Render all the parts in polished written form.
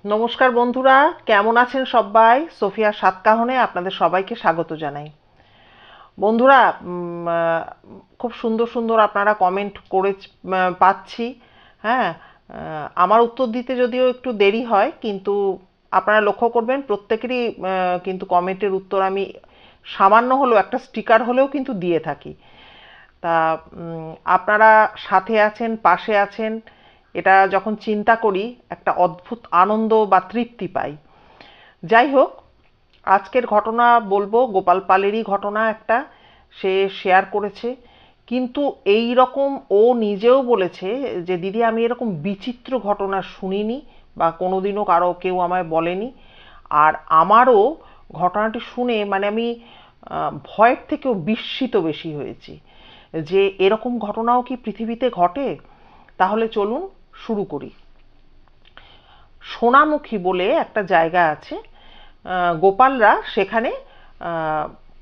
নমস্কার বন্ধুরা, কেমন আছেন সবাই? সোফিয়া সাতকাহনে আপনাদের সবাইকে স্বাগত জানাই। বন্ধুরা, খুব সুন্দর সুন্দর আপনারা কমেন্ট করে পাচ্ছি। হ্যাঁ, আমার উত্তর দিতে যদিও একটু দেরি হয়, কিন্তু আপনারা লক্ষ্য করবেন প্রত্যেকেরই কিন্তু কমেন্টের উত্তর আমি সামান্য হলেও একটা স্টিকার হলেও কিন্তু দিয়ে থাকি। তা আপনারা সাথে আছেন, পাশে আছেন, এটা যখন চিন্তা করি একটা অদ্ভুত আনন্দ বা তৃপ্তি পাই। যাই হোক, আজকের ঘটনা বলবো গোপাল পালেরই ঘটনা একটা। সে শেয়ার করেছে, কিন্তু এই রকম ও নিজেও বলেছে যে দিদি আমি এরকম বিচিত্র ঘটনা শুনিনি বা কোনোদিনও কারো কেউ আমায় বলেনি। আর আমারও ঘটনাটি শুনে মানে আমি ভয়ের থেকেও বিস্মিত বেশি হয়েছি যে এরকম ঘটনাও কি পৃথিবীতে ঘটে। তাহলে চলুন শুরু করি। সোনামুখী বলে একটা জায়গা আছে, গোপালরা সেখানে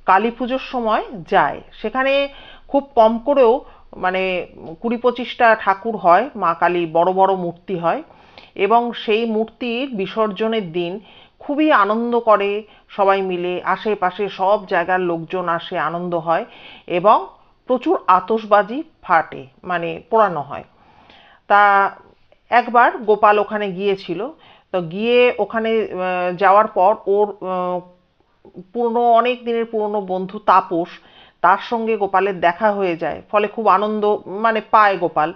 কালী পুজোর সময় যায়। সেখানে খুব কম করেও মানে 20-25টা ঠাকুর হয়, মা কালী বড় বড় মূর্তি হয়, এবং সেই মূর্তির বিসর্জনের দিন খুবই আনন্দ করে সবাই মিলে, আশেপাশে সব জায়গার লোকজন আসে, আনন্দ হয় এবং প্রচুর আতশবাজি ফাটে, মানে পোড়ানো হয়। তা একবার গোপাল ওখানে গিয়েছিল। তো গিয়ে ওখানে যাওয়ার পর ওর পুরনো অনেক দিনের পুরনো বন্ধু তাপস, তার সঙ্গে গোপালের দেখা হয়ে যায়, ফলে খুব আনন্দ মানে পায় গোপাল।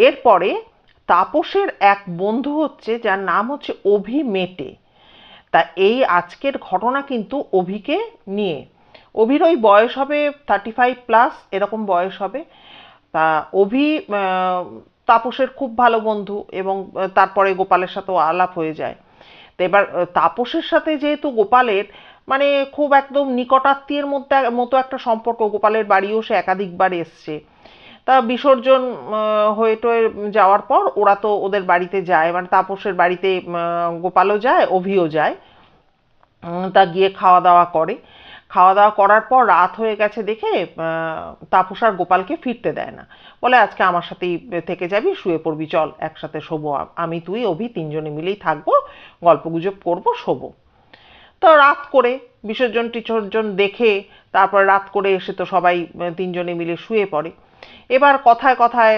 এরপরে তাপসের এক বন্ধু হচ্ছে যার নাম হচ্ছে অভি মেটে। তা এই আজকের ঘটনা কিন্তু অভিকে নিয়ে। অভির ওই বয়স হবে 35+ এরকম বয়স হবে। তা অভি তাপসের খুব ভালো বন্ধু, এবং তারপরে গোপালের সাথেও আলাপ হয়ে যায়। তো এবার তাপসের সাথে যেহেতু গোপালের মানে খুব একদম নিকটাত্মীয়ের মধ্যে মতো একটা সম্পর্ক, গোপালের বাড়িও সে একাধিকবার এসছে। তা বিসর্জন হয়ে টয়ে যাওয়ার পর ওরা তো ওদের বাড়িতে যায়, মানে তাপসের বাড়িতে গোপালও যায়, অভিও যায়। তা গিয়ে খাওয়া দাওয়া করে। খাওয়া দাওয়া করার পর রাত হয়ে গেছে দেখে তাপস আর গোপালকে ফিরতে দেয় না। বলে আজকে আমার সাথেই থেকে যাবি, শুয়ে পড়বি, চল একসাথে শোবো, আমি তুই অভি তিনজনে মিলেই থাকবো, গল্পগুজব করবো, শোবো। তো রাত করে বিসর্জন টিসর্জন দেখে তারপর রাত করে এসে তো সবাই তিনজনে মিলে শুয়ে পড়ে। এবার কথায় কথায়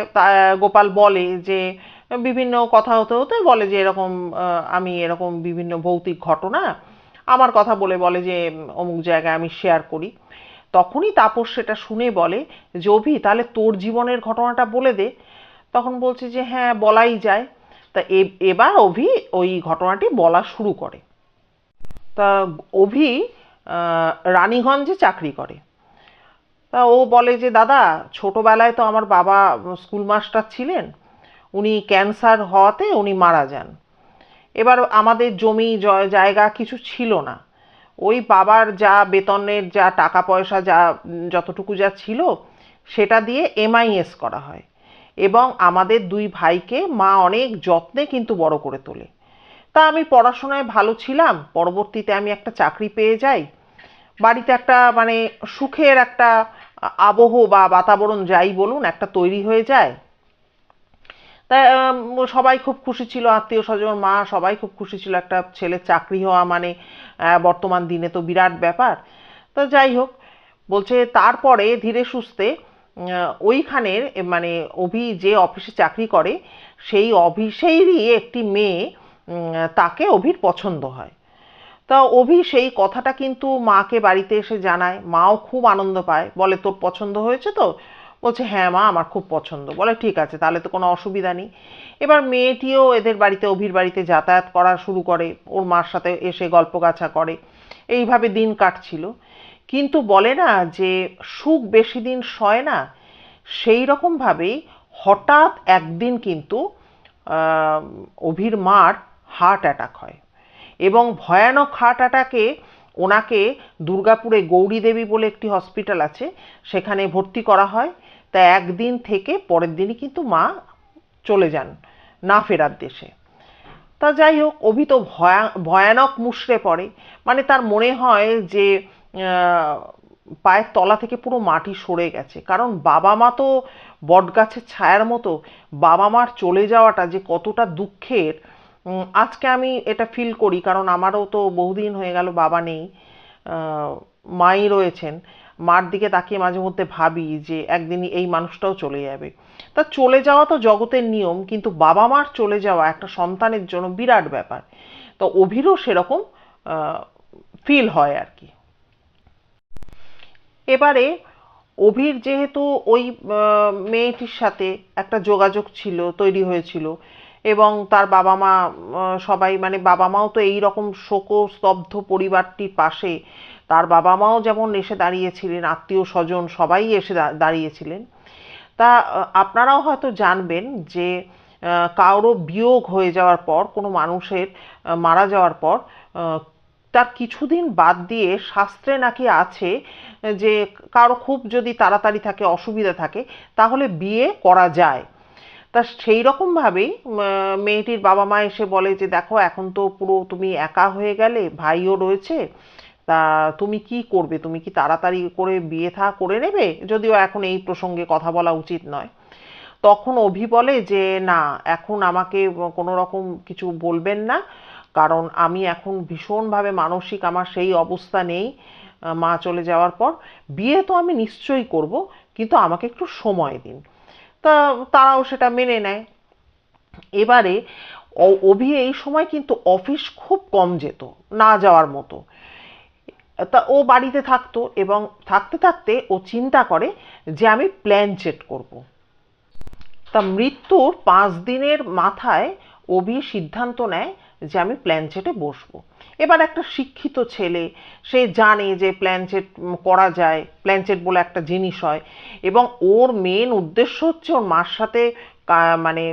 গোপাল বলে যে বিভিন্ন কথা হতে হতে বলে যে এরকম আমি এরকম বিভিন্ন ভৌতিক ঘটনা আমার কথা বলে বলে যে অমুক জায়গায় আমি শেয়ার করি। তখনই তাপস সেটা শুনে বলে যে অভি তাহলে তোর জীবনের ঘটনাটা বলে দে। তখন বলছে যে হ্যাঁ বলাই যায়। তা এবার অভি ওই ঘটনাটি বলা শুরু করে। তা অভি রানীগঞ্জে চাকরি করে। তা ও বলে যে দাদা, ছোটবেলায় তো আমার বাবা স্কুল মাস্টার ছিলেন, উনি ক্যান্সার হওয়াতে উনি মারা যান। এবার আমাদের জমি জায়গা কিছু ছিল না। ওই বাবার যা বেতনের যা টাকা পয়সা যা যতটুকু যা ছিল সেটা দিয়ে এমআইএস করা হয়, এবং আমাদের দুই ভাইকে মা অনেক যত্নে কিন্তু বড় করে তোলে। তা আমি পড়াশোনায় ভালো ছিলাম, পরবর্তীতে আমি একটা চাকরি পেয়ে যাই, বাড়িতে একটা মানে সুখের একটা আবহ বা বাতাবরণ যাই বলুন একটা তৈরি হয়ে যায়। তাই সবাই খুব খুশি ছিল, আত্মীয় স্বজন মা সবাই খুব খুশি ছিল, একটা ছেলের চাকরি হওয়া মানে বর্তমান দিনে তো বিরাট ব্যাপার। তো যাই হোক, বলছে তারপরে ধীরে সুস্থে ওইখানের মানে অভি যে অফিসে চাকরি করে সেই অফিসেরই একটি মেয়ে, তাকে অভির পছন্দ হয়। তা অভি সেই কথাটা কিন্তু মাকে বাড়িতে এসে জানায়, মাও খুব আনন্দ পায়, বলে তোর পছন্দ হয়েছে তো? বলছে হ্যাঁ মা আমার খুব পছন্দ। বলে ঠিক আছে, তাহলে তো কোনো অসুবিধা নেই। এবার মেয়েটিও এদের বাড়িতে অভির বাড়িতে যাতায়াত করা শুরু করে, ওর মার সাথে এসে গল্পগাছা করে, এইভাবে দিন কাটছিল। কিন্তু বলে না যে সুখ বেশি দিন সয় না, সেই রকমভাবেই হঠাৎ একদিন কিন্তু অভির মার হার্ট অ্যাটাক হয়, এবং ভয়ানক হার্ট অ্যাটাকে ওনাকে দুর্গাপুরে গৌরী দেবী বলে একটি হসপিটাল আছে সেখানে ভর্তি করা হয়। তা একদিন থেকে পরের দিনই কিন্তু মা চলে যান না ফেরার দেশে। তা যাই হোক, অভি তো ভয়ানক মুষড়ে পড়ে, মানে তার মনে হয় যে পায়ের তলা থেকে পুরো মাটি সরে গেছে, কারণ বাবা মা তো বটগাছের ছায়ার মতো, বাবা মার চলে যাওয়াটা যে কতটা দুঃখের আজকে আমি এটা ফিল করি, কারণ আমারও তো বহুদিন হয়ে গেল বাবা নেই, মাই রয়েছেন। মার দিকে তাকিয়ে মাঝে মধ্যে ভাবি যে একদিনই এই মানুষটাও চলে যাবে। তা চলে যাওয়া তো জগতের নিয়ম, কিন্তু বাবা মার চলে যাওয়া একটা সন্তানের জন্য বিরাট ব্যাপার। তো অভিরও সেরকম ফিল হয় আর কি। এবারে অভির যেহেতু ওই মেয়েটির সাথে একটা যোগাযোগ ছিল, তৈরি হয়েছিল, এবং তার বাবা মা সবাই, মানে বাবা মাও তো এই রকম শোকস্তব্ধ পরিবারটির পাশে, তার বাবা মাও যেমন এসে দাঁড়িয়েছিলেন, আত্মীয় স্বজন সবাই এসে দাঁড়িয়েছিলেন। তা আপনারাও হয়তো জানবেন যে কারো বিয়োগ হয়ে যাওয়ার পর, কোনো মানুষের মারা যাওয়ার পর তার কিছুদিন বাদ দিয়ে শাস্ত্রে নাকি আছে যে কারো খুব যদি তাড়াতাড়ি থাকে, অসুবিধা থাকে, তাহলে বিয়ে করা যায়। তা সেই রকমভাবেই মেয়েটির বাবা মা এসে বলে যে দেখো, এখন তো পুরো তুমি একা হয়ে গেলে, ভাইও রয়েছে, তা তুমি কি করবে, তুমি কি তাড়াতাড়ি করে বিয়ে থা করে নেবে, যদিও এখন এই প্রসঙ্গে কথা বলা উচিত নয়। তখন অভি বলে যে না, এখন আমাকে কোনো রকম কিছু বলবেন না, কারণ আমি এখন ভীষণভাবে মানসিক, আমার সেই অবস্থা নেই মা চলে যাওয়ার পর। বিয়ে তো আমি নিশ্চয়ই করব, কিন্তু আমাকে একটু সময় দিন। তা তারাও সেটা মেনে নেয়। এবারে অভি এই সময় কিন্তু অফিস খুব কম যেত, না যাওয়ার মতো। তা ও বাড়িতে থাকতো, এবং থাকতে থাকতে ও চিন্তা করে যে আমি প্ল্যান চেট করব। তা মৃত্যুর 5 দিনের মাথায় অভি সিদ্ধান্ত নেয় যে আমি প্ল্যানচেটে বসবো। এবার একটা শিক্ষিত ছেলে, সে জানে যে প্ল্যানচেট করা যায়, প্ল্যানচেট বলে একটা জিনিস হয়, এবং ওর মেন উদ্দেশ্য হচ্ছে ওর মার সাথে মানে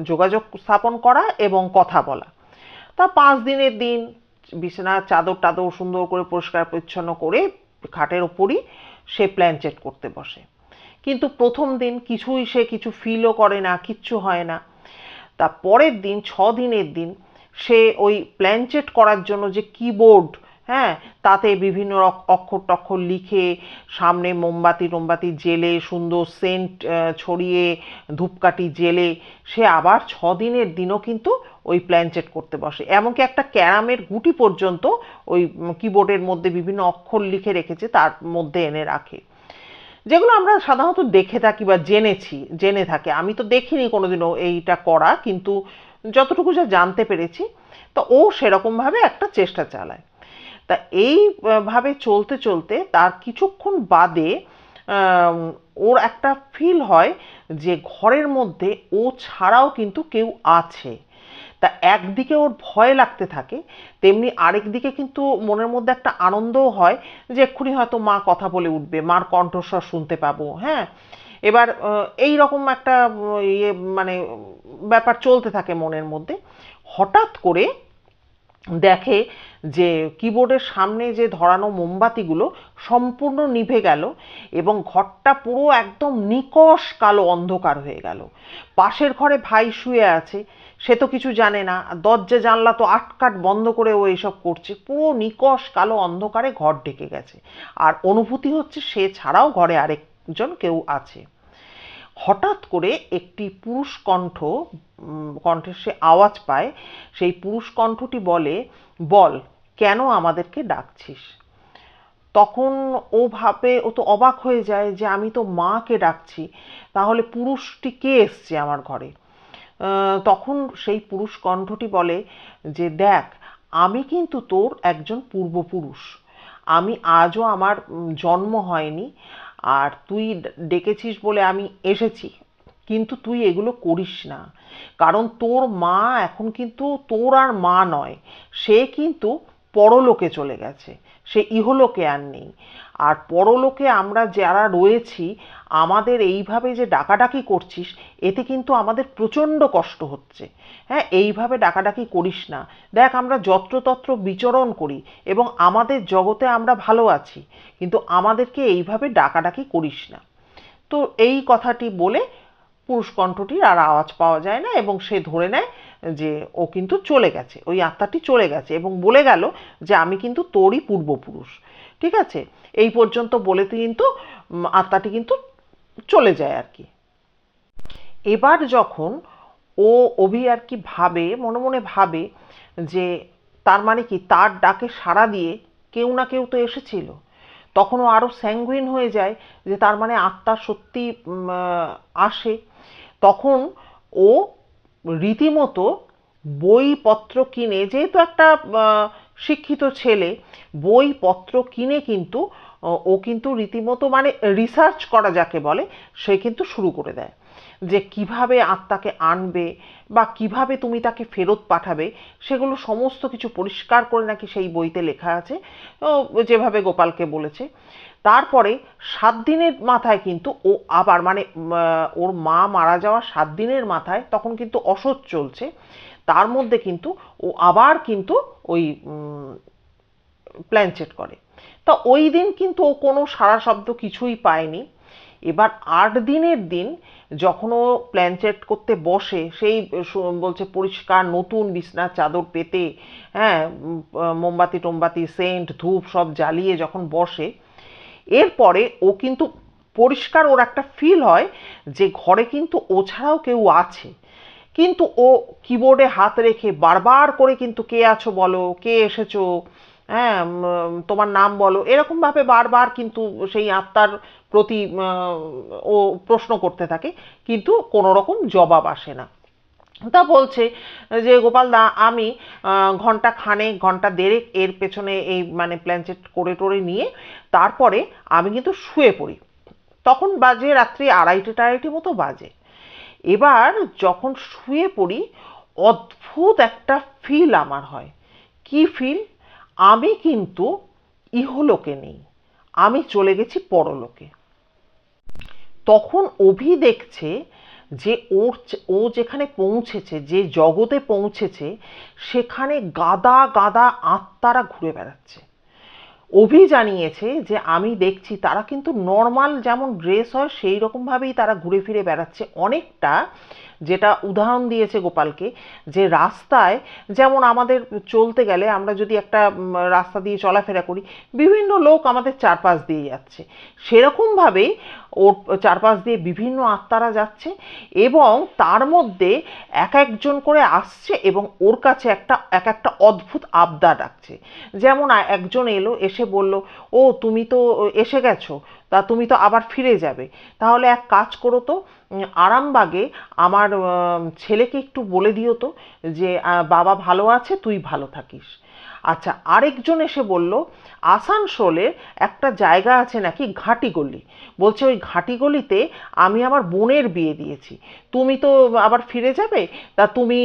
যোগাযোগ স্থাপন করা এবং কথা বলা। তা 5 দিনের দিন বিছানার চাদর টাদর সুন্দর করে পরিষ্কার পরিচ্ছন্ন করে খাটের ওপরই সে প্ল্যানচেট করতে বসে। কিন্তু প্রথম দিন কিছুই, সে কিছু ফিলও করে না, কিচ্ছু হয় না। তা পরের দিন, 6 দিনের দিন, সে ওই প্ল্যানচেট করার জন্য যে কিবোর্ড, হ্যাঁ, তাতে বিভিন্ন অক্ষর টক্ষর লিখে, সামনে মোমবাতি টোমবাতি জেলে, সুন্দর সেন্ট ছড়িয়ে, ধূপকাঠি জেলে, সে আবার 6 দিনের দিনও কিন্তু ওই প্ল্যানচেট করতে বসে। এমনকি একটা ক্যারামের গুটি পর্যন্ত ওই কিবোর্ডের মধ্যে বিভিন্ন অক্ষর লিখে রেখেছে, তার মধ্যে এনে রাখে, যেগুলো আমরা সাধারণত দেখে থাকি বা জেনে থাকে। আমি তো দেখিনি কোনোদিনও এইটা করা, কিন্তু যতটুকু যা জানতে পেরেছি, তো ও সেরকমভাবে একটা চেষ্টা চালায়। তা এইভাবে চলতে চলতে তার কিছুক্ষণ বাদে ওর একটা ফিল হয় যে ঘরের মধ্যে ও ছাড়াও কিন্তু কেউ আছে। তা একদিকে ওর ভয় লাগতে থাকে, তেমনি আরেক দিকে কিন্তু মনের মধ্যে একটা আনন্দও হয় যে এক্ষুনি হয়তো মা কথা বলে উঠবে, মার কণ্ঠস্বর শুনতে পাবো। হ্যাঁ, এবার এই রকম একটা ইয়ে, মানে ব্যাপার চলতে থাকে মনের মধ্যে। হঠাৎ করে দেখে যে কিবোর্ডের সামনে যে ধরানো মোমবাতিগুলো সম্পূর্ণ নিভে গেল, এবং ঘরটা পুরো একদম নিকষ কালো অন্ধকার হয়ে গেল। পাশের ঘরে ভাই শুয়ে আছে, সে তো কিছু জানে না, দরজা জানলা তো আটকাট বন্ধ করে ও এসব করছে। পুরো নিকষ কালো অন্ধকারে ঘর ঢেকে গেছে, আর অনুভূতি হচ্ছে সে ছাড়াও ঘরে আরেকজন কেউ আছে। হঠাৎ করে একটি পুরুষ কণ্ঠের সে আওয়াজ পায়। সেই পুরুষ কণ্ঠটি বলে, বল, কেন আমাদেরকে ডাকছিস? তখন ও তো অবাক হয়ে যায় যে আমি তো মাকে ডাকছি, তাহলে পুরুষটি কে এসছে আমার ঘরে? তখন সেই পুরুষ কণ্ঠটি বলে যে দেখ, আমি কিন্তু তোর একজন পূর্বপুরুষ। আমি আজও, আমার জন্ম হয়নি, আর তুই ডেকেছিস বলে আমি এসেছি, কিন্তু তুই এগুলো করিস না, কারণ তোর মা এখন কিন্তু তোর আর মা নয়, সে কিন্তু পরলোকে চলে গেছে, সে ইহলোকে আর নেই। আর পরলোকে আমরা যারা রয়েছি, আমাদের এইভাবে যে ডাকাডাকি করছিস, এতে কিন্তু আমাদের প্রচণ্ড কষ্ট হচ্ছে। হ্যাঁ, এইভাবে ডাকাডাকি করিস না। দেখ, আমরা যত্রতত্র বিচরণ করি এবং আমাদের জগতে আমরা ভালো আছি, কিন্তু আমাদেরকে এইভাবে ডাকাডাকি করিস না। তো এই কথাটি বলে পুরুষ কণ্ঠটির আর আওয়াজ পাওয়া যায় না, এবং সে ধরে নেয় যে ও কিন্তু চলে গেছে, ওই আত্মাটি চলে গেছে, এবং বলে গেল যে আমি কিন্তু তোরই পূর্বপুরুষ। ঠিক আছে, এই পর্যন্ত বলে কিন্তু আত্মাটি কিন্তু চলে যায় আর কি। এবার যখন ও অভি আর কি ভাবে, মনে মনে ভাবে যে তার মানে কি তার ডাকে সাড়া দিয়ে কেউ না কেউ তো এসেছিল। তখন ও আরো স্যাঙ্গুইন হয়ে যায় যে তার মানে আত্মা সত্যি আসে। তখন ও রীতিমতো বইপত্র কিনে, যেহেতু একটা শিক্ষিত ছেলে, বইপত্র কিনে কিন্তু ও কিন্তু রীতিমতো মানে রিসার্চ করা যাকে বলে সে কিন্তু শুরু করে দেয় যে কিভাবে আত্মাকে আনবে বা কিভাবে তুমি তাকে ফেরত পাঠাবে, সেগুলো সমস্ত কিছু পরিষ্কার করে নাকি সেই বইতে লেখা আছে, যেভাবে গোপালকে বলেছে। তারপরে 7 দিনের মাথায় কিন্তু ও আবার মানে ওর মা মারা যাওয়া 7 দিনের মাথায় তখন কিন্তু অসৎ চলছে, তার মধ্যে কিন্তু ও আবার কিন্তু ওই প্ল্যানচেট করে। তা ওই দিন কিন্তু ও কোনো সাড়া শব্দ কিছুই পায়নি। এবার 8 দিনের দিন যখন ও প্ল্যানচেট করতে বসে, সেই বলছে পরিষ্কার নতুন বিছনার চাদর পেতে, হ্যাঁ, মোমবাতি টোমবাতি সেন্ট ধূপ সব জ্বালিয়ে যখন বসে, এরপরে ও কিন্তু পরিষ্কার ওর একটা ফিল হয় যে ঘরে কিন্তু ও ছাড়াও কেউ আছে। কিন্তু ও কিবোর্ডে হাত রেখে বারবার করে কিন্তু কে আছো বলো, কে এসেছো, হ্যাঁ, তোমার নাম বলো, এরকম ভাবে বারবার কিন্তু সেই আত্মার প্রতি ও প্রশ্ন করতে থাকে, কিন্তু কোনো রকম জবাব আসে না। তা বলছে যে গোপাল দা আমি ঘন্টা খানেক ঘন্টা দেড়েক এর পেছনে এই মানে প্ল্যানচেট করে টোরে নিয়ে তারপরে আমি কিন্তু শুয়ে পড়ি। তখন বাজে রাত্রি 2:30 মতো বাজে। এবার যখন শুয়ে পড়ি, অদ্ভুত একটা ফিল আমার হয়। কি ফিল? আমি কিন্তু ইহলোকে নেই, আমি চলে গেছি পরলোকে। তখন অভি দেখছে যে ও যেখানে পৌঁছেছে, যে জগতে পৌঁছেছে, সেখানে গাদা গাদা আত্মারা ঘুরে বেড়াচ্ছে। অভি জানিয়েছে যে আমি দেখছি তারা কিন্তু নর্মাল যেমন ড্রেস হয় সেই রকম ভাবেই তারা ঘুরে ফিরে বেড়াচ্ছে, অনেকটা যেটা উদাহরণ দিয়েছে গোপালকে, যে রাস্তায় যেমন আমাদের চলতে গেলে আমরা যদি একটা রাস্তা দিয়ে চলাফেরা করি, বিভিন্ন লোক আমাদের চারপাশ দিয়ে যাচ্ছে, সেরকমভাবেই ওর চারপাশ দিয়ে বিভিন্ন আত্মারা যাচ্ছে এবং তার মধ্যে এক একজন করে আসছে এবং ওর কাছে এক একটা অদ্ভুত আবদার রাখছে। যেমন একজন এলো, এসে বলল, ও তুমি তো এসে গেছো, তা তুমি তো আবার ফিরে যাবে, তাহলে এক কাজ করো তো, আরামবাগে আমার ছেলেকে একটু বলে দিও তো যে বাবা ভালো আছে, তুই ভালো থাকিস। আচ্ছা, আরেকজন এসে বলল, আসানসোলে একটা জায়গা আছে নাকি ঘাটিগলি, বলছে ওই ঘাটিগলিতে আমি আমার বোনের বিয়ে দিয়েছি, তুমি তো আবার ফিরে যাবে, তা তুমি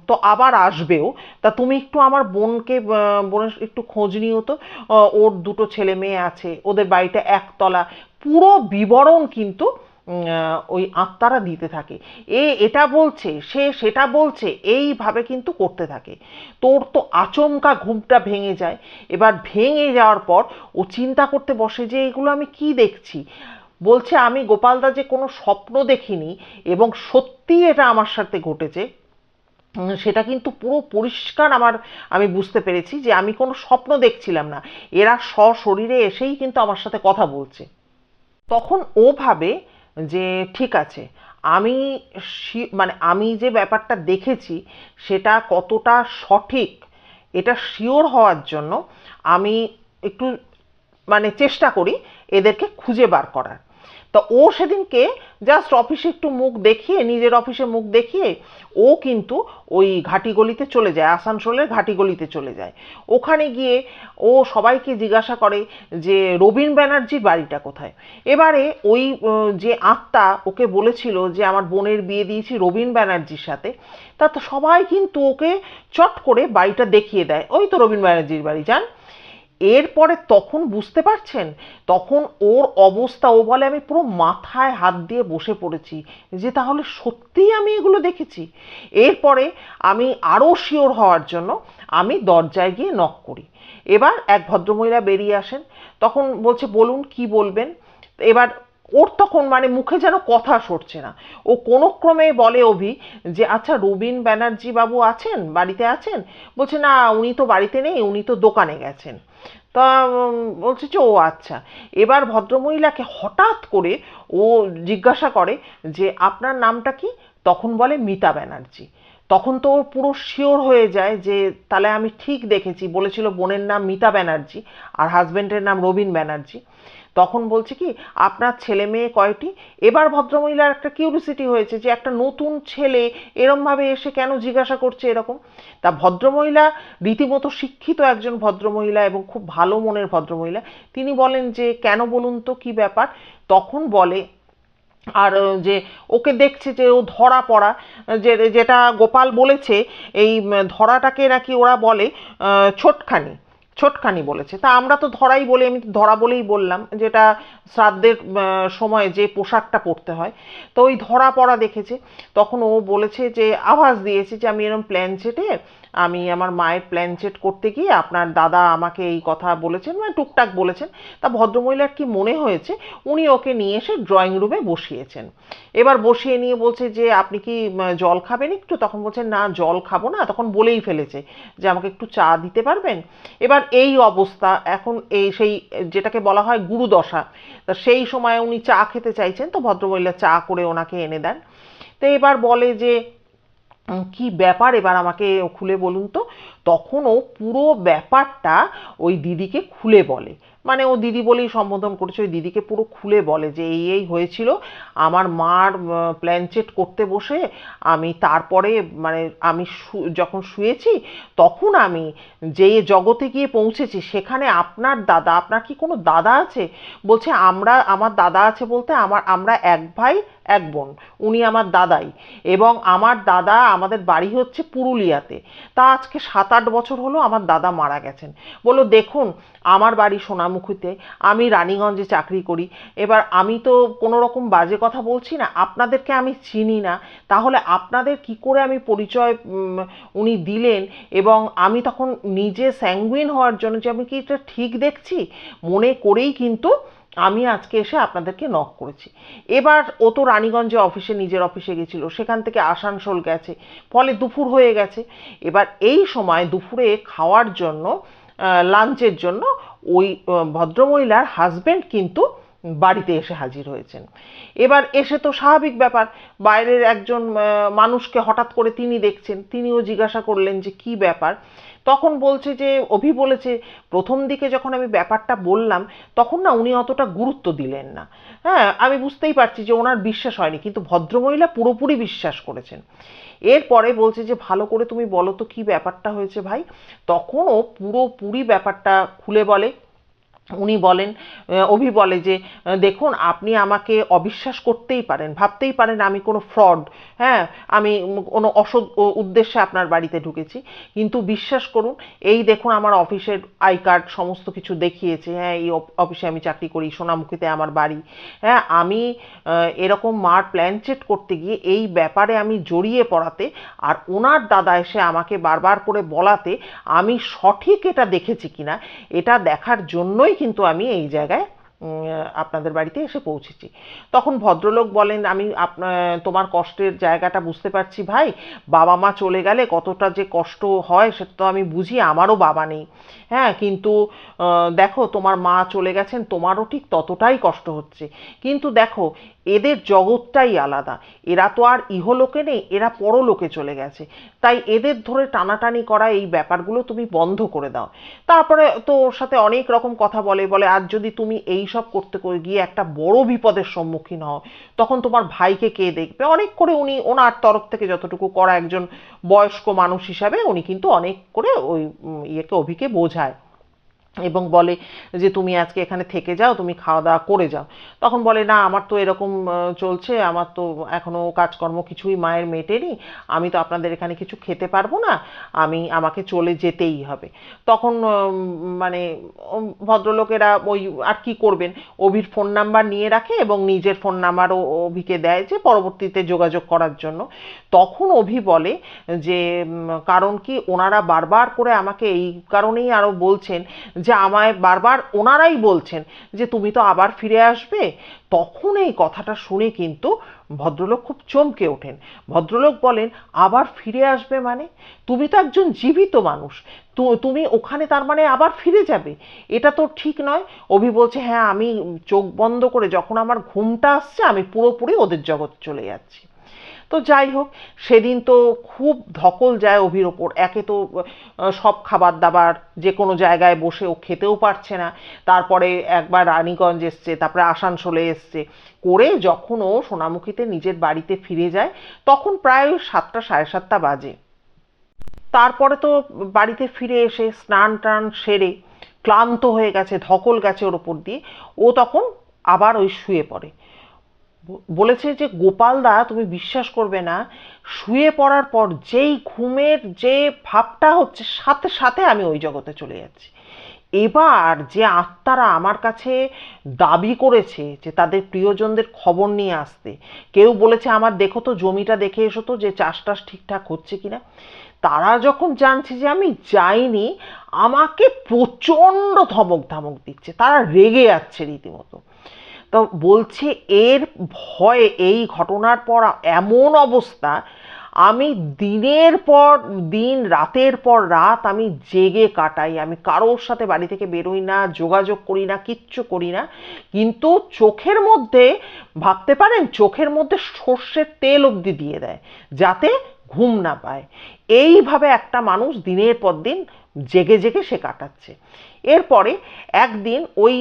তো আবার আসবেও, তা তুমি একটু আমার বোনের একটু খোঁজ নিও তো, ওর দুটো ছেলে মেয়ে আছে, ওদের বাড়িটা একতলা, পুরো বিবরণ কিন্তু ওই আত্মারা দিতে থাকে। এটা বলছে, সে সেটা বলছে, এইভাবে কিন্তু করতে থাকে। তোর তো আচমকা ঘুমটা ভেঙে যায়। এবার ভেঙে যাওয়ার পর ও চিন্তা করতে বসে যে এগুলো আমি কি দেখছি। বলছে আমি গোপালদা যে কোনো স্বপ্ন দেখিনি এবং সত্যি এটা আমার সাথে ঘটেছে, সেটা কিন্তু পুরো পরিষ্কার আমি বুঝতে পেরেছি যে আমি কোনো স্বপ্ন দেখছিলাম না, এরা সশরীরে এসেই কিন্তু আমার সাথে কথা বলছে। তখন ও ভাবে যে ঠিক আছে, আমি মানে আমি যে ব্যাপারটা দেখেছি সেটা কতটা সঠিক এটা শিওর হওয়ার জন্য আমি একটু মানে চেষ্টা করি এদেরকে খুঁজে বার করার। তো ও সেদিনকে জাস্ট অফিসে একটু মুখ দেখিয়ে, নিজের অফিসে মুখ দেখিয়ে ও কিন্তু ওই ঘাটিগলিতে চলে যায়, আসানসোলের ঘাটিগলিতে চলে যায়। ওখানে গিয়ে ও সবাইকে জিজ্ঞাসা করে যে রবীন ব্যানার্জির বাড়িটা কোথায়। এবারে ওই যে আত্মা ওকে বলেছিল যে আমার বোনের বিয়ে দিয়েছি রবীন ব্যানার্জির সাথে, তা তো সবাই কিন্তু ওকে চট করে বাড়িটা দেখিয়ে দেয়, ওই তো রবীন ব্যানার্জির বাড়ি, যান। এরপরে তখন বুঝতে পারছেন, তখন ওর অবস্থা, ও বলে আমি পুরো মাথায় হাত দিয়ে বসে পড়েছি যে তাহলে সত্যিই আমি এগুলো দেখেছি। এরপরে আমি আরও শিওর হওয়ার জন্য আমি দরজায় গিয়ে নক করি। এবার এক ভদ্রমহিলা বেরিয়ে আসেন, তখন বলছে বলুন কি বলবেন। এবার ওর তখন মানে মুখে যেন কথা সরছে না, ও কোনো ক্রমে বলে অভি যে আচ্ছা রবীন ব্যানার্জি বাবু আছেন, বাড়িতে আছেন? বলছে না, উনি তো বাড়িতে নেই, উনি তো দোকানে গেছেন। তা বলছে যে ও আচ্ছা। এবার ভদ্রমহিলাকে হঠাৎ করে ও জিজ্ঞাসা করে যে আপনার নামটা কি? তখন বলে মিতা ব্যানার্জি। তখন তো ওর পুরো শিওর হয়ে যায় যে তাহলে আমি ঠিক দেখেছি, বলেছিল বোনের নাম মিতা ব্যানার্জি আর হাজবেন্ডের নাম রবীন ব্যানার্জি। তখন বলছে কি আপনার ছেলে মেয়ে কয়টি। এবার ভদ্রমহিলার একটা কিউরিসিটি হয়েছে যে একটা নতুন ছেলে এরমভাবে এসে কেন জিজ্ঞাসা করছে এরকম। তা ভদ্রমহিলা রীতিমতো শিক্ষিত একজন ভদ্রমহিলা এবং খুব ভালো মনের ভদ্রমহিলা, তিনি বলেন যে কেন বলুন তো কি ব্যাপার। তখন বলে আর যে ওকে দেখছে যে ও ধরা পড়া, যে যেটা গোপাল বলেছে এই ধরাটাকে নাকি ওরা বলে ছোটখানি, ছোটখানি বলেছে। তা আমরা তো ধরাই বলি, আমি তো ধরা বলেই বললাম, যেটা শ্রাদ্ধের সময় যে পোশাকটা পরতে হয়। তো ওই ধরা পড়া দেখেছে। তখন ও বলেছে যে আভাস দিয়েছে যে আমি এরকম প্ল্যান চেটে আমি আমার মায়ের প্ল্যান চেট করতে গিয়ে আপনার দাদা আমাকে এই কথা বলেছেন, মানে টুকটাক বলেছেন। তা ভদ্রমহিলার কি মনে হয়েছে উনি ওকে নিয়ে এসে ড্রয়িং রুমে বসিয়েছেন। এবার বসিয়ে নিয়ে বলছে যে আপনি কি জল খাবেন একটু। তখন বলছে না জল খাবো না, তখন বলেই ফেলেছে যে আমাকে একটু চা দিতে পারবেন। এবার এই অবস্থা এখন, এই সেই যেটাকে বলা হয় গুরুদশা। তা সেই সময় উনি চা খেতে চাইছেন, তো ভদ্রমহিলা চা করে ওনাকে এনে দেন। তো এবার বলে যে কি ব্যাপার এবার আমাকে খুলে বলুন তো। তখন ও পুরো ব্যাপারটা ওই দিদিকে খুলে বলে, মানে ও দিদি বলেই সম্বোধন করেছে, ওই দিদিকে পুরো খুলে বলে যে এই হয়েছিল। আমার মার প্ল্যানচেট করতে বসে আমি তারপরে মানে আমি যখন শুয়েছি তখন আমি যে জগতে গিয়ে পৌঁছেছি সেখানে আপনার দাদা, আপনার কি কোনো দাদা আছে? বলছে আমার দাদা আছে বলতে আমরা এক ভাই এক বোন, উনি আমার দাদাই। এবং আমার দাদা, আমাদের বাড়ি হচ্ছে পুরুলিয়াতে। তা আজকে 7-8 বছর হলো আমার দাদা মারা গেছেন। বললো দেখুন আমার বাড়ি সোনামুখীতে, আমি রানীগঞ্জে চাকরি করি। এবার আমি তো কোনো রকম বাজে কথা বলছি না, আপনাদেরকে আমি চিনি না, তাহলে আপনাদের কি করে আমি পরিচয় উনি দিলেন। এবং আমি তখন নিজে স্যাঙ্গুইন হওয়ার জন্য যে আমি কি এটা ঠিক দেখছি মনে করেই কিন্তু আমি আজকে এসে আপনাদেরকে নক করেছি। এবার ও তো রানীগঞ্জে অফিসে, নিজের অফিসে গেছিল, সেখান থেকে আসানসোল গেছে, ফলে দুপুর হয়ে গেছে। এবার এই সময় দুপুরে খাওয়ার জন্য, লাঞ্চের জন্য ওই ভদ্রমহিলার হাজবেন্ড কিন্তু বাড়িতে এসে হাজির হয়েছেন। এবার এসে তো স্বাভাবিক ব্যাপার, বাইরের একজন মানুষকে হঠাৎ করে তিনি দেখছেন, তিনিও জিজ্ঞাসা করলেন যে কি ব্যাপার। তখন বলছে যে অভি বলেছে প্রথম দিকে যখন আমি ব্যাপারটা বললাম তখন না উনি অতটা গুরুত্ব দিলেন না। হ্যাঁ আমি বুঝতেই পারছি যে ওনার বিশ্বাস হয়নি, কিন্তু ভদ্রমহিলা পুরোপুরি বিশ্বাস করেছেন। এরপরে বলছে যে ভালো করে তুমি বলো তো কি ব্যাপারটা হয়েছে ভাই। তখনও পুরোপুরি ব্যাপারটা খুলে বলে। উনি বলেন, অভি বলে যে দেখুন আপনি আমাকে অবিশ্বাস করতেই পারেন, ভাবতেই পারেন আমি কোনো ফ্রড, হ্যাঁ আমি কোনো অসৎ উদ্দেশ্যে আপনার বাড়িতে ঢুকেছি, কিন্তু বিশ্বাস করুন এই দেখুন আমার অফিসের আই কার্ড সমস্ত কিছু দেখিয়েছে, হ্যাঁ এই অফিসে আমি চাকরি করি, সোনামুখীতে আমার বাড়ি। হ্যাঁ আমি এরকম মার প্ল্যান চেট করতে গিয়ে এই ব্যাপারে আমি জড়িয়ে পড়াতে আর ওনার দাদা এসে আমাকে বারবার করে বলাতে আমি সঠিক এটা দেখেছি কিনা এটা দেখার জন্যই কিন্তু আমি এই জায়গায় আপনাদের বাড়িতে এসে পৌঁছেছি। তখন ভদ্রলোক বলেন আমি তোমার কষ্টের জায়গাটা বুঝতে পারছি ভাই, বাবা মা চলে গেলে কতটা যে কষ্ট হয় সেটা তো আমি বুঝি, আমারও বাবা নেই। হ্যাঁ কিন্তু দেখো তোমার মা চলে গেছেন, তোমারও ঠিক ততটাই কষ্ট হচ্ছে, কিন্তু দেখো এদের জগৎটাই আলাদা, এরা তো আর ইহলোকে নেই, এরা পরলোকে চলে গেছে, তাই এদের ধরে টানাটানি করা এই ব্যাপারগুলো তুমি বন্ধ করে দাও। তারপরে তো ওর সাথে অনেক রকম কথা বলে আর যদি তুমি এই সব করতে গিয়ে একটা বড় বিপদের সম্মুখীন হও তখন তোমার ভাইকে কে দেখবে, অনেক করে উনি ওনার তরফ থেকে যতটুকু করা একজন বয়স্ক মানুষ হিসাবে উনি কিন্তু অনেক করে ওই ইয়েকে অভিকে বোঝায় এবং বলে যে তুমি আজকে এখানে থেকে যাও, তুমি খাওয়া দাওয়া করে যাও। তখন বলে না আমার তো এরকম চলছে, আমার তো এখনো কাজকর্ম কিছুই মায়ের মেটেনি, আমি তো আপনাদের এখানে কিছু খেতে পারবো না, আমাকে চলে যেতেই হবে। তখন মানে ভদ্রলোকেরা ওই আর কি করবেন, অভির ফোন নাম্বার নিয়ে রাখে এবং নিজের ফোন নাম্বারও অভিকে দেয় যে পরবর্তীতে যোগাযোগ করার জন্য। তখন অভি বলে যে কারণ কি ওনারা বারবার করে আমাকে এই কারণেই আরো বলছেন যে আমায় বারবার ওনারাই বলছেন যে তুমি তো আবার ফিরে আসবে। তখন এই কথাটা শুনে কিন্তু ভদ্রলোক খুব চমকে ওঠেন। ভদ্রলোক বলেন আবার ফিরে আসবে মানে? তুমি তো একজন জীবিত মানুষ, তুমি ওখানে তার মানে আবার ফিরে যাবে? এটা তো ঠিক নয়। অভি বলছে হ্যাঁ আমি চোখ বন্ধ করে যখন আমার ঘুমটা আসছে আমি পুরোপুরি ওদের জগৎ চলে যাচ্ছি। তো তো যাই হোক, সেদিন তো খুব ধকল যায় অভির ওপর। একে তো সব খাবার দাবার যে কোনো জায়গায় বসে ও খেতেও পারছে না, তারপরে একবার রানীগঞ্জ এসছে, তারপরে আসানসোলে এসছে করে যখন ও সোনামুখীতে নিজের বাড়িতে ফিরে যায় তখন প্রায় 7টা 7:30 বাজে। তারপরে তো বাড়িতে ফিরে এসে স্নান টান সেরে ক্লান্ত হয়ে গেছে, ধকল গেছে ওর ওপর দিয়ে, ও তখন আবার ওই শুয়ে পড়ে। বলেছে যে গোপালদা তুমি বিশ্বাস করবে না, শুয়ে পড়ার পর যেই ঘুমের যে ভাবটা হচ্ছে সাথে সাথে আমি ওই জগতে চলে যাচ্ছি। এবার যে আত্মারা আমার কাছে দাবি করেছে যে তাদের প্রিয়জনদের খবর নিয়ে আসতে, কেউ বলেছে আমার দেখো তো জমিটা দেখে এসো তো যে চাষ টাস ঠিকঠাক হচ্ছে কিনা, তারা যখন জানছে যে আমি যাইনি, আমাকে প্রচণ্ড ধমক ধামক দিচ্ছে, তারা রেগে যাচ্ছে রীতিমতো। তো বলছে এর ভয়ে এই ঘটনার পর এমন অবস্থা, আমি দিনের পর দিন রাতের পর রাত আমি জেগে কাটাই, আমি কারোর সাথে বাড়ি থেকে বেরোই না, যোগাযোগ করি না, কিচ্ছু করি না, কিন্তু চোখের মধ্যে, ভাবতে পারেন চোখের মধ্যে সর্ষের তেল অবধি দিয়ে দেয় যাতে ঘুম না পায়। এইভাবে একটা মানুষ দিনের পর দিন জেগে জেগে সে কাটাচ্ছে। এরপরে একদিন ওই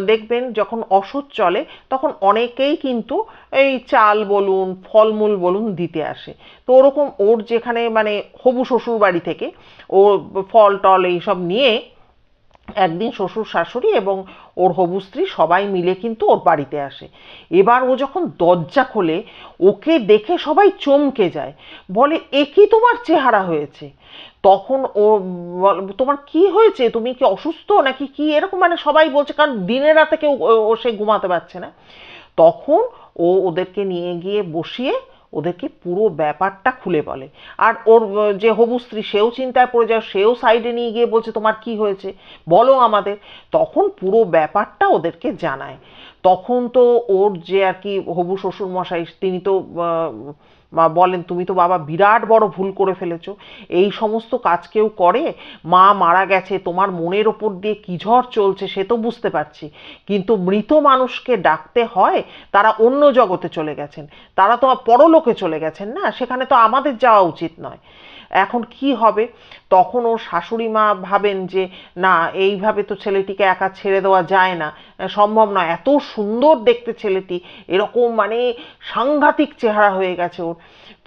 দেখবেন যখন অসৎ চলে তখন অনেকেই কিন্তু এই চাল বলুন ফলমূল বলুন দিতে আসে। তো ওরকম ওর যেখানে মানে হবু শ্বশুর বাড়ি থেকে ও ফল টল এইসব নিয়ে একদিন শ্বশুর শাশুড়ি এবং ওর হবু স্ত্রী সবাই মিলে কিন্তু ওর বাড়িতে আসে। এবার ও যখন দরজা খোলে ওকে দেখে সবাই চমকে যায়, বলে এ কি তোমার চেহারা হয়েছে। তখন ও তোমার কি হয়েছে, তুমি কি অসুস্থ নাকি কি, এরকম মানে সবাই বলছে, কারণ দিনে রাতে কেউ ও সে ঘুমাতে পারছে না। তখন ও ওদেরকে নিয়ে গিয়ে বসিয়ে ওদেরকে পুরো ব্যাপারটা খুলে বলে। আর ওর যে হবু স্ত্রী সেও চিন্তায় পড়ে যায়, সেও সাইডে নিয়ে গিয়ে বলছে তোমার কি হয়েছে বলো আমাদের। তখন পুরো ব্যাপারটা ওদেরকে জানায়। তখন তো ওর যে আর কি হবু শ্বশুর মশাই তিনি তো বলেন তুমি তো বাবা বিরাট বড় ভুল করে ফেলেছো, এই সমস্ত কাজ কেউ করে, মা মারা গেছে, তোমার মনের ওপর দিয়ে কি ঝড় চলছে সে তো বুঝতে পারছি, কিন্তু মৃত মানুষকে ডাকতে হয়, তারা অন্য জগতে চলে গেছেন, তারা তো পরলোকে চলে গেছেন না, সেখানে তো আমাদের যাওয়া উচিত নয়, এখন কি হবে। তখন ওর শাশুড়ি মা ভাবেন যে না এইভাবে তো ছেলেটিকে একা ছেড়ে দেওয়া যায় না, সম্ভব নয়, এত সুন্দর দেখতে ছেলেটি, এরকম মানে সাংঘাতিক চেহারা হয়ে গেছে ওর।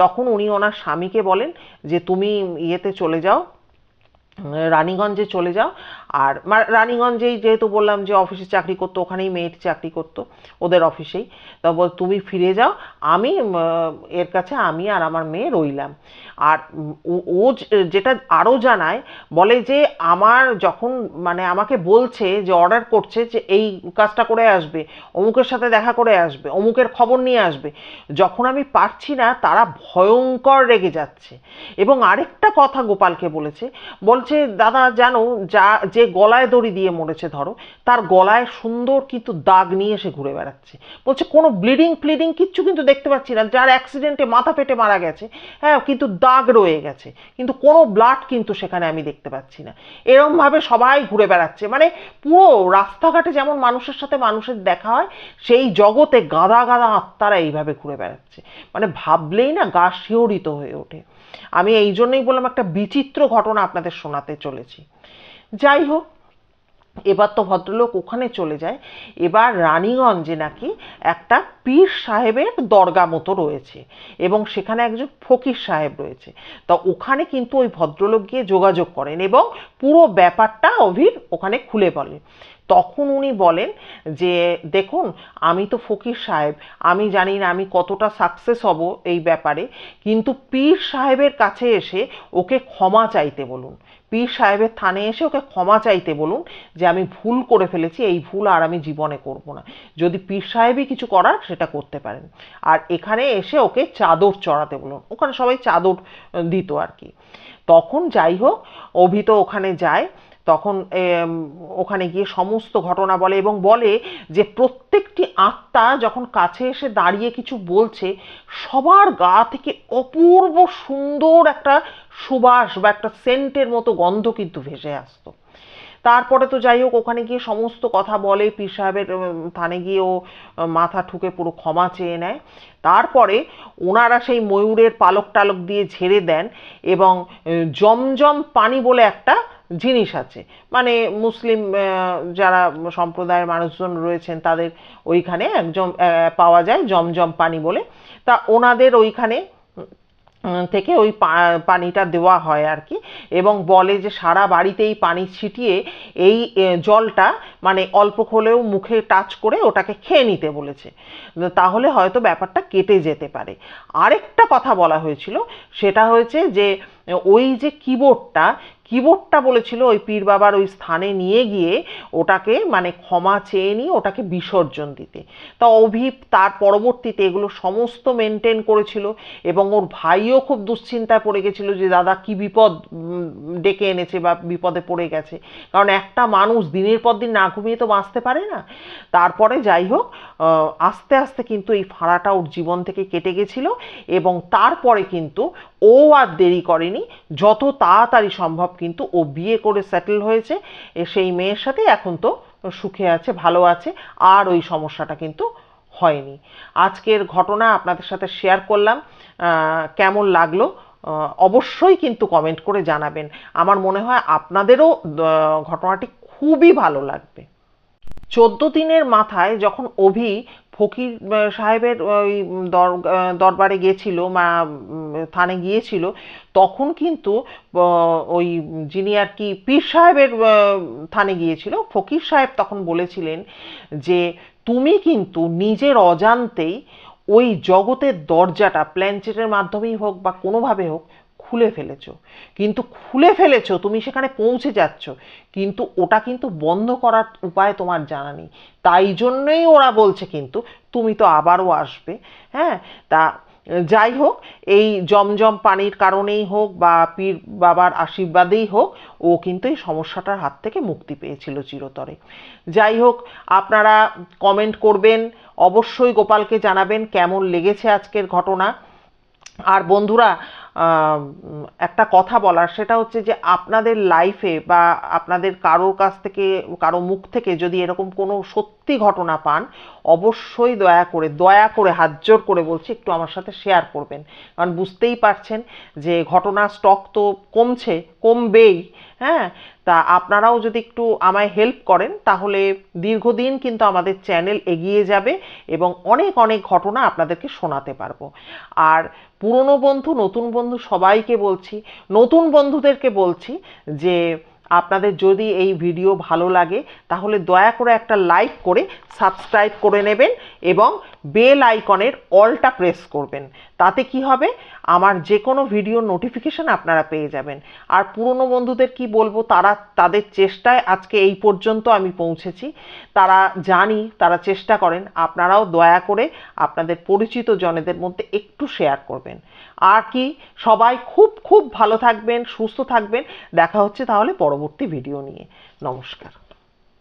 তখন উনি ওনার স্বামীকে বলেন যে তুমি ইয়েতে চলে যাও, রানীগঞ্জে চলে যাও। আর রানীগঞ্জেই যেহেতু বললাম যে অফিসে চাকরি করতো, ওখানেই মেয়েটি চাকরি করতো ওদের অফিসেই। তা বল তুমি ফিরে যাও, আমি এর কাছে আমি আর আমার মেয়ে রইলাম। আর ও যেটা আরও জানায়, বলে যে আমার যখন মানে আমাকে বলছে যে অর্ডার করছে যে এই কাজটা করে আসবে, অমুকের সাথে দেখা করে আসবে, অমুকের খবর নিয়ে আসবে, যখন আমি পারছি না তারা ভয়ঙ্কর রেগে যাচ্ছে। এবং আরেকটা কথা গোপালকে বলছে দাদা জানো যে গলায় দড়ি দিয়ে মরেছে ধরো, তার গলায় সুন্দর কিন্তু দাগ নিয়ে এসে ঘুরে বেড়াচ্ছে। বলছে কোনো ব্লিডিং ফ্লিডিং কিচ্ছু কিন্তু দেখতে পাচ্ছি না, যার অ্যাক্সিডেন্টে মাথা ফেটে মারা গেছে হ্যাঁ, কিন্তু দাগ রয়ে গেছে, কিন্তু কোনো ব্লাড কিন্তু সেখানে আমি দেখতে পাচ্ছি না। এরম ভাবে সবাই ঘুরে বেড়াচ্ছে, মানে পুরো রাস্তাঘাটে যেমন মানুষের সাথে মানুষের দেখা হয় সেই জগতে গাদা গাদা আত্মারা এইভাবে ঘুরে বেড়াচ্ছে। মানে ভাবলেই না গা শিহরিত হয়ে ওঠে। আমি এই জন্যই বললাম একটা বিচিত্র ঘটনা আপনাদের শোনাতে চলেছি। যাই হোক, এবার তো ভদ্রলোক ওখানে চলে যায়। এবার রানীগঞ্জে নাকি একটা পীর সাহেবের দরগা মতো রয়েছে এবং সেখানে একজন ফকির সাহেব রয়েছে। তা ওখানে কিন্তু ওই ভদ্রলোক গিয়ে যোগাযোগ করেন এবং পুরো ব্যাপারটা অভির ওখানে খুলে বলে। তখন উনি বলেন যে দেখুন আমি তো ফকির সাহেব, আমি জানি না আমি কতটা সাকসেস হব এই ব্যাপারে, কিন্তু পীর সাহেবের কাছে এসে ওকে ক্ষমা চাইতে বলুন, পীর সাহেবের থানে এসে ওকে ক্ষমা চাইতে বলুন যে আমি ভুল করে ফেলেছি, এই ভুল আর আমি জীবনে করব না। যদি পীর সাহেবই কিছু করার সেটা করতে পারেন। আর এখানে এসে ওকে চাদর চড়াতে বলুন, ওখানে সবাই চাদর দিত আর কি। তখন যাই হোক অভি তো ওখানে যায়, তখন ওখানে গিয়ে সমস্ত ঘটনা বলে এবং বলে যে প্রত্যেকটি আত্মা যখন কাছে এসে দাঁড়িয়ে কিছু বলছে সবার গা থেকে অপূর্ব সুন্দর একটা সুবাস বা একটা সেন্টের মতো গন্ধ কিন্তু ভেসে আসতো। তারপরে তো যাই হোক ওখানে গিয়ে সমস্ত কথা বলে, পীর সাহেবের থানে গিয়ে ও মাথা ঠুকে পুরো ক্ষমা চেয়ে নেয়। তারপরে ওনারা সেই ময়ূরের পালক টালক দিয়ে ঝেড়ে দেন এবং জমজম পানি বলে একটা জিনিস আছে, মানে মুসলিম যারা সম্প্রদায়ের মানুষজন রয়েছেন তাদের ওইখানে একজন পাওয়া যায় জমজম পানি বলে। তা ওনাদের ওইখানে থেকে ওই পানিটা দেওয়া হয় আর কি, এবং বলে যে সারা বাড়িতেই পানি ছিটিয়ে এই জলটা মানে অল্প হলেও মুখে টাচ করে ওটাকে খেয়ে নিতে বলেছে, তাহলে হয়তো ব্যাপারটা কেটে যেতে পারে। আরেকটা কথা বলা হয়েছিল, সেটা হয়েছে যে ওই যে কিবোর্ডটা বলেছিল ওই পীর বাবার ওই স্থানে নিয়ে গিয়ে ওটাকে মানে ক্ষমা চেয়ে নিয়ে ওটাকে বিসর্জন দিতে। তা অভিপ তার পরবর্তীতে এগুলো সমস্ত মেনটেন করেছিল এবং ওর ভাইও খুব দুশ্চিন্তায় পড়ে গেছিল যে দাদা কি বিপদ ডেকে এনেছে বা বিপদে পড়ে গেছে, কারণ একটা মানুষ দিনের পর দিন না ঘুমিয়ে তো বাঁচতে পারে না। তারপরে যাই হোক আস্তে আস্তে কিন্তু এই ফাঁড়াটা ওর জীবন থেকে কেটে গেছিল এবং তারপরে কিন্তু ও আর দেরি করেনি, যত তাড়াতাড়ি সম্ভব কিন্তু ও বিয়ে করে সেটেল হয়েছে সেই মেয়ের সাথে, এখন তো সুখে আছে, ভালো আছে, আর ওই সমস্যাটা কিন্তু হয়নি। আজকের ঘটনা আপনাদের সাথে শেয়ার করলাম, কেমন লাগলো অবশ্যই কিন্তু কমেন্ট করে জানাবেন। আমার মনে হয় আপনাদেরও ঘটনাটি খুবই ভালো লাগবে। 14 দিনের মাথায় যখন অভি ফকির সাহেবের ওই দরবারে গিয়েছিল বা থানে গিয়েছিল, তখন কিন্তু ওই যিনি আর কি পীর সাহেবের থানে গিয়েছিল, ফকির সাহেব তখন বলেছিলেন যে তুমি কিন্তু নিজের অজান্তেই ওই জগতের দরজাটা প্ল্যানচেটের মাধ্যমেই হোক বা কোনোভাবে হোক খুলে ফেলেছো, কিন্তু খুলে ফেলেছো, তুমি সেখানে পৌঁছে যাচ্ছ, কিন্তু ওটা কিন্তু বন্ধ করার উপায় তোমার জানা নেই। তাই জন্যই ওরা বলছে কিন্তু তুমি তো আবারও আসবে। হ্যাঁ, তা যাই হোক এই জমজম পানির কারণেই হোক বা পীর বাবার আশীর্বাদেই হোক ও কিন্তু এই সমস্যাটার হাত থেকে মুক্তি পেয়েছিল চিরতরে। যাই হোক আপনারা কমেন্ট করবেন, অবশ্যই গোপালকে জানাবেন কেমন লেগেছে আজকের ঘটনা। আর বন্ধুরা একটা কথা বলার, সেটা হচ্ছে যে আপনাদের লাইফে বা আপনাদের কারোর কাছ থেকে কারো মুখ থেকে যদি এরকম কোনো সত্যি ঘটনা পান, অবশ্যই দয়া করে হাত জোর করে বলছি একটু আমার সাথে শেয়ার করবেন, কারণ বুঝতেই পারছেন যে ঘটনার স্টক তো কমবেই। হ্যাঁ, তা আপনারাও যদি একটু আমায় হেল্প করেন তাহলে দীর্ঘদিন কিন্তু আমাদের চ্যানেল এগিয়ে যাবে এবং অনেক অনেক ঘটনা আপনাদেরকে শোনাতে পারবো। আর পুরনো বন্ধু নতুন বন্ধু সবাইকে বলছি, নতুন বন্ধুদেরকে বলছি যে আপনাদের যদি এই ভিডিও ভালো লাগে তাহলে দয়া করে একটা লাইক করে সাবস্ক্রাইব করে নেবেন এবং বেল আইকনের অলটা প্রেস করবেন। তাতে কি হবে, আমার যে কোনো ভিডিও নোটিফিকেশন আপনারা পেয়ে যাবেন। আর পুরনো বন্ধুদের কি বলবো, তাদের চেষ্টায় আজকে এই পর্যন্ত আমি পৌঁছেছি, তারা চেষ্টা করেন। আপনারাও দয়া করে আপনাদের পরিচিত জনেদের মধ্যে একটু শেয়ার করবেন। আর কি, সবাই খুব খুব ভালো থাকবেন, সুস্থ থাকবেন। দেখা হচ্ছে তাহলে পরবর্তী ভিডিও নিয়ে। নমস্কার।